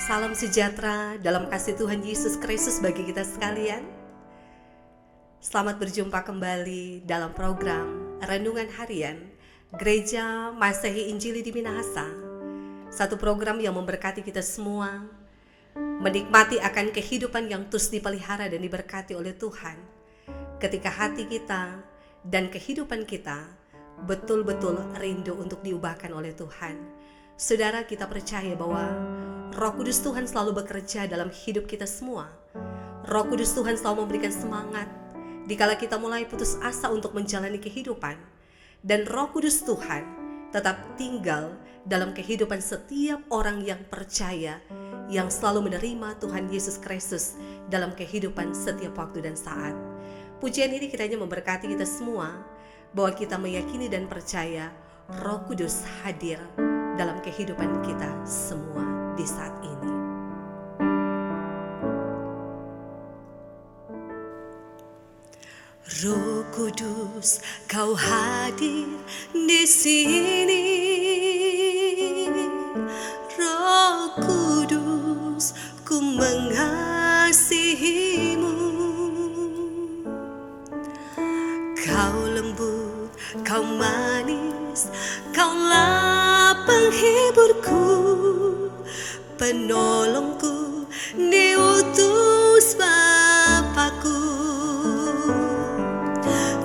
Salam sejahtera dalam kasih Tuhan Yesus Kristus bagi kita sekalian. Selamat berjumpa kembali dalam program Renungan Harian Gereja Masehi Injili di Minahasa. Satu program yang memberkati kita semua, menikmati akan kehidupan yang terus dipelihara dan diberkati oleh Tuhan. Ketika hati kita dan kehidupan kita betul-betul rindu untuk diubahkan oleh Tuhan. Saudara, kita percaya bahwa Roh Kudus Tuhan selalu bekerja dalam hidup kita semua. Roh Kudus Tuhan selalu memberikan semangat dikala kita mulai putus asa untuk menjalani kehidupan. Dan Roh Kudus Tuhan tetap tinggal dalam kehidupan setiap orang yang percaya, yang selalu menerima Tuhan Yesus Kristus dalam kehidupan setiap waktu dan saat. Pujian ini kiranya memberkati kita semua, bahwa kita meyakini dan percaya Roh Kudus hadir dalam kehidupan kita semua di saat ini. Roh Kudus, Kau hadir di sini. Roh Kudus, ku mengasihimu. Kau lembut, Kau manis, Kaulah penghiburku, penolongku, diutus Bapakku.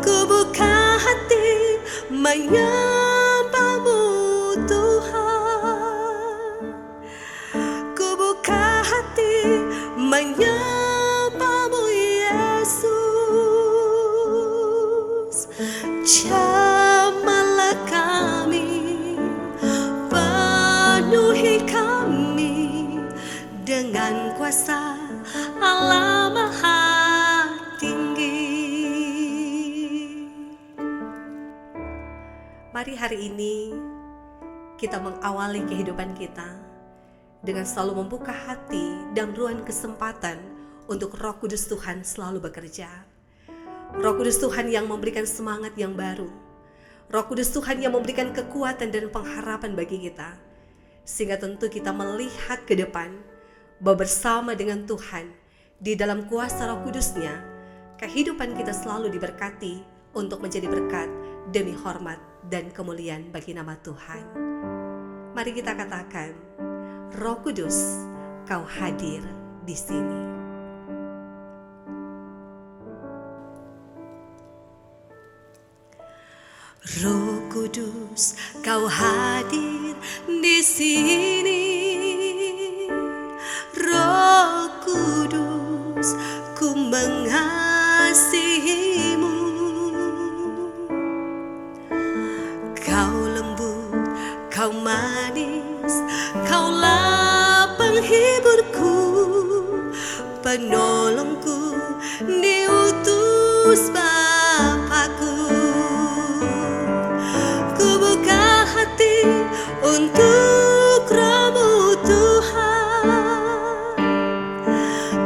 Ku buka hati menyembahmu Tuhan. Ku buka hati menyembahmu Yesus. Jamalah kami, penuhi kami dengan kuasa Allah Maha Tinggi. Mari hari ini kita mengawali kehidupan kita dengan selalu membuka hati dan ruang kesempatan untuk Roh Kudus Tuhan selalu bekerja. Roh Kudus Tuhan yang memberikan semangat yang baru. Roh Kudus Tuhan yang memberikan kekuatan dan pengharapan bagi kita. Sehingga tentu kita melihat ke depan bahwa bersama dengan Tuhan di dalam kuasa Roh Kudus-Nya, kehidupan kita selalu diberkati untuk menjadi berkat demi hormat dan kemuliaan bagi nama Tuhan. Mari kita katakan, Roh Kudus, Kau hadir di sini. Roh Kudus, Kau hadir di sini. Roh Kudus, ku mengasihimu. Kau lembut, Kau manis, Kaulah penghiburku, penolongku, diutus Bapakku. Untuk Roh-Mu Tuhan,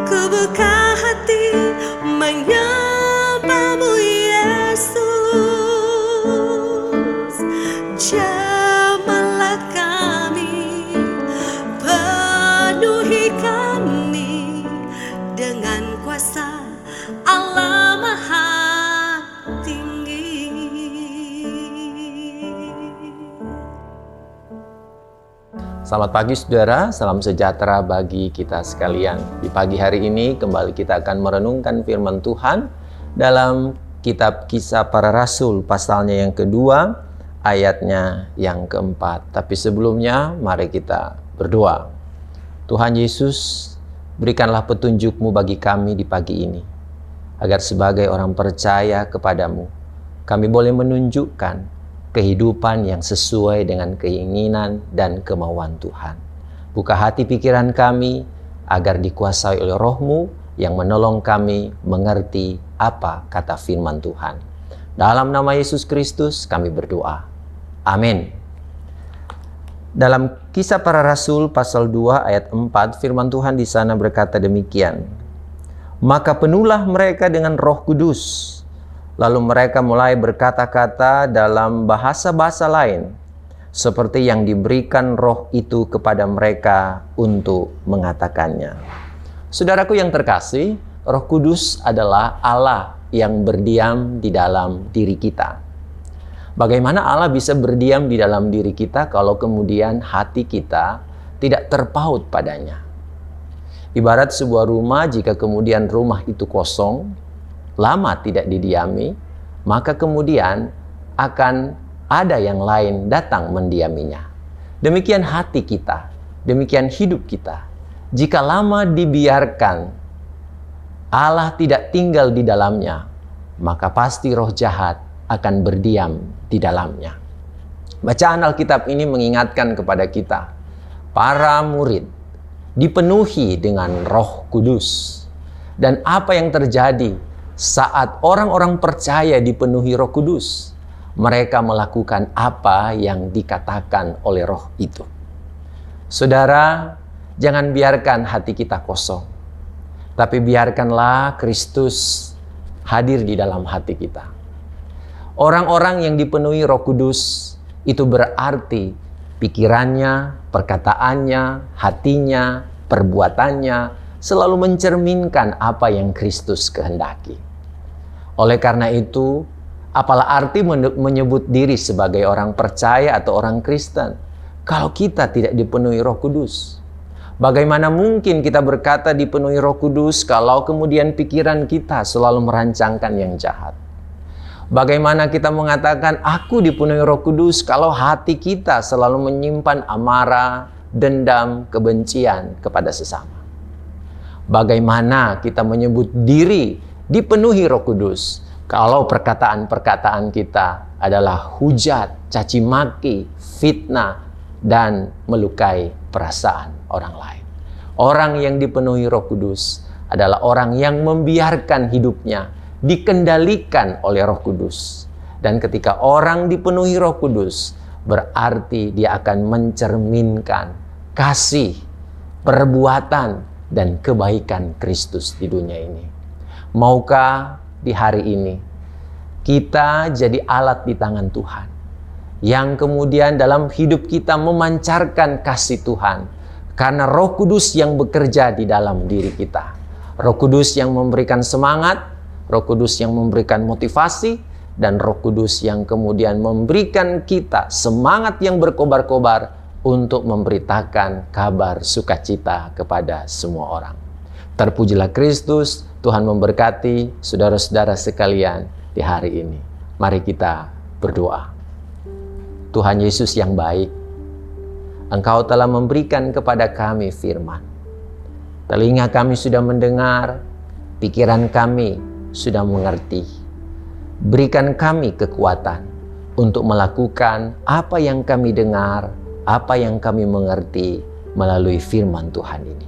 ku buka hati menyembahmu Yesus. Jamalah kami, penuhi kami dengan kuasa Allah Maha Tinggi. Selamat pagi saudara, salam sejahtera bagi kita sekalian. Di pagi hari ini kembali kita akan merenungkan firman Tuhan dalam kitab Kisah Para Rasul pasalnya yang kedua, ayatnya yang keempat. Tapi sebelumnya mari kita berdoa. Tuhan Yesus, berikanlah petunjuk-Mu bagi kami di pagi ini, agar sebagai orang percaya kepadamu, kami boleh menunjukkan kehidupan yang sesuai dengan keinginan dan kemauan Tuhan. Buka hati pikiran kami agar dikuasai oleh Roh-Mu yang menolong kami mengerti apa kata firman Tuhan. Dalam nama Yesus Kristus kami berdoa. Amin. Dalam Kisah Para Rasul pasal 2 ayat 4, firman Tuhan di sana berkata demikian. Maka penuhlah mereka dengan Roh Kudus. Lalu mereka mulai berkata-kata dalam bahasa-bahasa lain seperti yang diberikan Roh itu kepada mereka untuk mengatakannya. Saudaraku yang terkasih, Roh Kudus adalah Allah yang berdiam di dalam diri kita. Bagaimana Allah bisa berdiam di dalam diri kita kalau kemudian hati kita tidak terpaut padanya? Ibarat sebuah rumah, jika kemudian rumah itu kosong, lama tidak didiami, maka kemudian akan ada yang lain datang mendiaminya. Demikian hati kita, demikian hidup kita. Jika lama dibiarkan, Allah tidak tinggal di dalamnya, maka pasti roh jahat akan berdiam di dalamnya. Bacaan Alkitab ini mengingatkan kepada kita, para murid dipenuhi dengan Roh Kudus. Dan apa yang terjadi saat orang-orang percaya dipenuhi Roh Kudus? Mereka melakukan apa yang dikatakan oleh Roh itu. Saudara, jangan biarkan hati kita kosong, tapi biarkanlah Kristus hadir di dalam hati kita. Orang-orang yang dipenuhi Roh Kudus itu berarti pikirannya, perkataannya, hatinya, perbuatannya selalu mencerminkan apa yang Kristus kehendaki. Oleh karena itu, apalah arti menyebut diri sebagai orang percaya atau orang Kristen kalau kita tidak dipenuhi Roh Kudus? Bagaimana mungkin kita berkata dipenuhi Roh Kudus kalau kemudian pikiran kita selalu merancangkan yang jahat? Bagaimana kita mengatakan aku dipenuhi Roh Kudus kalau hati kita selalu menyimpan amarah, dendam, kebencian kepada sesama? Bagaimana kita menyebut diri dipenuhi Roh Kudus kalau perkataan-perkataan kita adalah hujat, caci maki, fitnah, dan melukai perasaan orang lain? Orang yang dipenuhi Roh Kudus adalah orang yang membiarkan hidupnya dikendalikan oleh Roh Kudus. Dan ketika orang dipenuhi Roh Kudus, berarti dia akan mencerminkan kasih, perbuatan, dan kebaikan Kristus di dunia ini. Maukah di hari ini kita jadi alat di tangan Tuhan, yang kemudian dalam hidup kita memancarkan kasih Tuhan, karena Roh Kudus yang bekerja di dalam diri kita. Roh Kudus yang memberikan semangat, Roh Kudus yang memberikan motivasi, dan Roh Kudus yang kemudian memberikan kita semangat yang berkobar-kobar untuk memberitakan kabar sukacita kepada semua orang. Terpujilah Kristus. Tuhan memberkati saudara-saudara sekalian di hari ini. Mari kita berdoa. Tuhan Yesus yang baik, Engkau telah memberikan kepada kami firman. Telinga kami sudah mendengar, pikiran kami sudah mengerti. Berikan kami kekuatan untuk melakukan apa yang kami dengar, apa yang kami mengerti melalui firman Tuhan ini.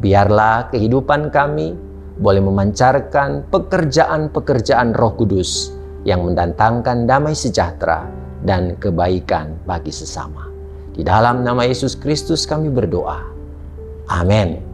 Biarlah kehidupan kami boleh memancarkan pekerjaan-pekerjaan Roh Kudus yang mendatangkan damai sejahtera dan kebaikan bagi sesama. Di dalam nama Yesus Kristus kami berdoa. Amin.